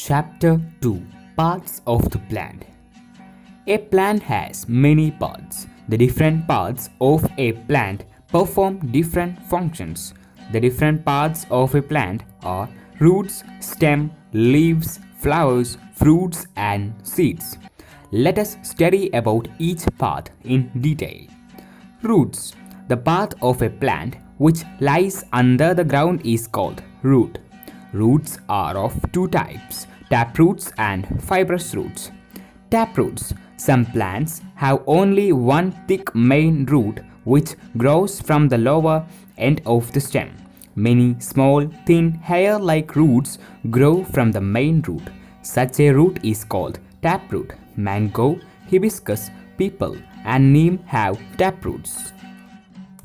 Chapter 2 Parts of the Plant. A plant has many parts. The different parts of a plant perform different functions. The different parts of a plant are roots, stem, leaves, flowers, fruits, and seeds. Let us study about each part in detail. Roots. The part of a plant which lies under the ground is called root. Roots are of two types, taproots and fibrous roots. Taproots. Some plants have only one thick main root which grows from the lower end of the stem. Many small, thin, hair-like roots grow from the main root. Such a root is called taproot. Mango, hibiscus, peepal, and neem have taproots.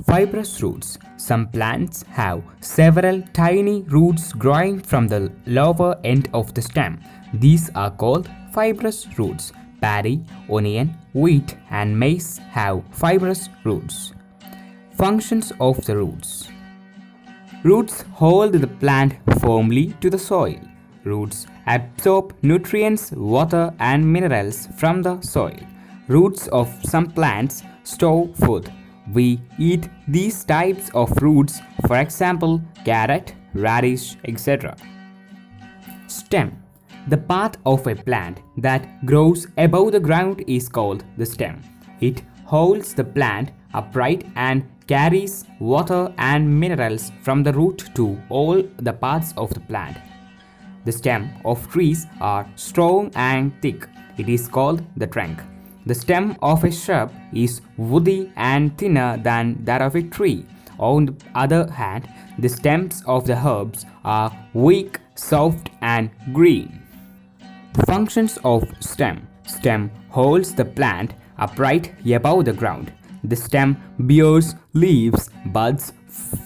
Fibrous roots. Some plants have several tiny roots growing from the lower end of the stem. These are called fibrous roots. Paddy, onion, wheat, and maize have fibrous roots. Functions of the roots. Roots hold the plant firmly to the soil. Roots absorb nutrients, water, and minerals from the soil. Roots of some plants store food. We eat these types of roots, for example, carrot, radish, etc. Stem. The part of a plant that grows above the ground is called the stem. It holds the plant upright and carries water and minerals from the root to all the parts of the plant. The stem of trees are strong and thick. It is called the trunk. The stem of a shrub is woody and thinner than that of a tree. On the other hand, the stems of the herbs are weak, soft, and green. Functions of stem. Stem holds the plant upright above the ground. The stem bears leaves, buds,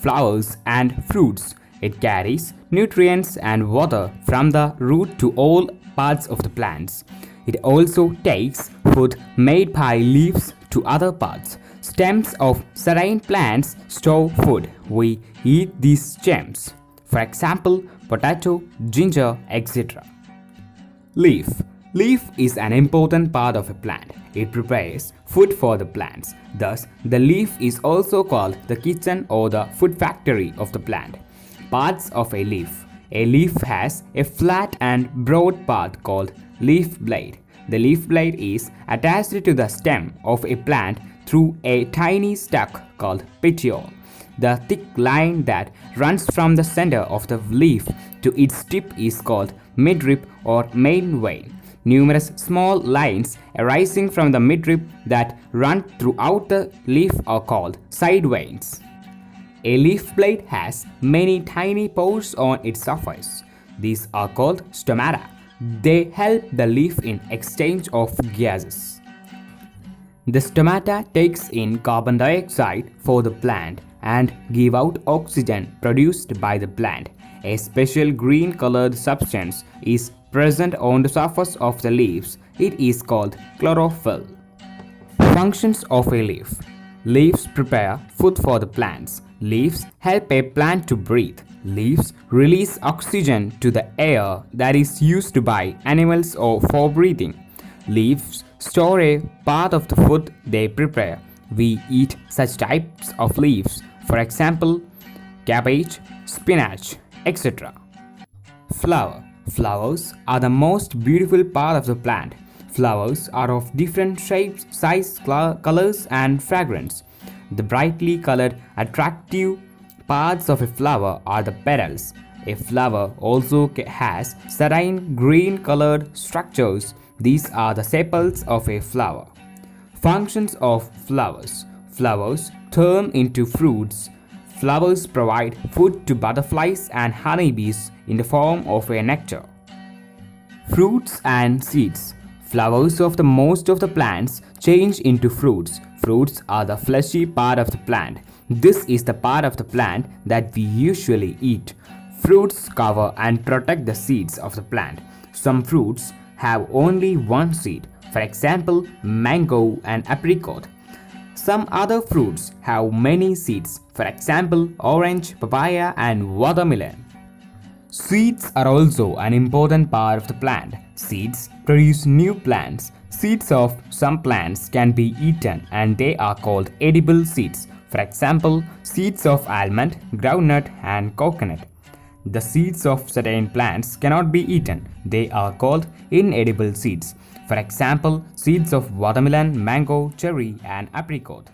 flowers, and fruits. It carries nutrients and water from the root to all parts of the plants. It also takes food made by leaves to other parts. Stems of certain plants store food. We eat these stems. For example, potato, ginger, etc. Leaf. Leaf is an important part of a plant. It prepares food for the plants. Thus, the leaf is also called the kitchen or the food factory of the plant. Parts of a leaf. A leaf has a flat and broad part called leaf blade. The leaf blade is attached to the stem of a plant through a tiny stalk called petiole. The thick line that runs from the center of the leaf to its tip is called midrib or main vein. Numerous small lines arising from the midrib that run throughout the leaf are called side veins. A leaf blade has many tiny pores on its surface. These are called stomata. They help the leaf in exchange of gases. The stomata takes in carbon dioxide for the plant and give out oxygen produced by the plant. A special green-colored substance is present on the surface of the leaves. It is called chlorophyll. Functions of a leaf. Leaves prepare food for the plants. Leaves help a plant to breathe. Leaves release oxygen to the air that is used by animals or for breathing. Leaves store a part of the food they prepare. We eat such types of leaves, for example, cabbage, spinach, etc. Flower. Flowers are the most beautiful part of the plant. Flowers are of different shapes, sizes, colors, and fragrance. The brightly colored, attractive parts of a flower are the petals. A flower also has certain green-colored structures. These are the sepals of a flower. Functions of flowers. Flowers turn into fruits. Flowers provide food to butterflies and honeybees in the form of a nectar. Fruits and seeds. Flowers of the most of the plants change into fruits. Fruits are the fleshy part of the plant. This is the part of the plant that we usually eat. Fruits cover and protect the seeds of the plant. Some fruits have only one seed, for example, mango and apricot. Some other fruits have many seeds, for example, orange, papaya, and watermelon. Seeds are also an important part of the plant. Seeds produce new plants. Seeds of some plants can be eaten and they are called edible seeds. For example, seeds of almond, groundnut, and coconut. The seeds of certain plants cannot be eaten. They are called inedible seeds. For example, seeds of watermelon, mango, cherry, and apricot.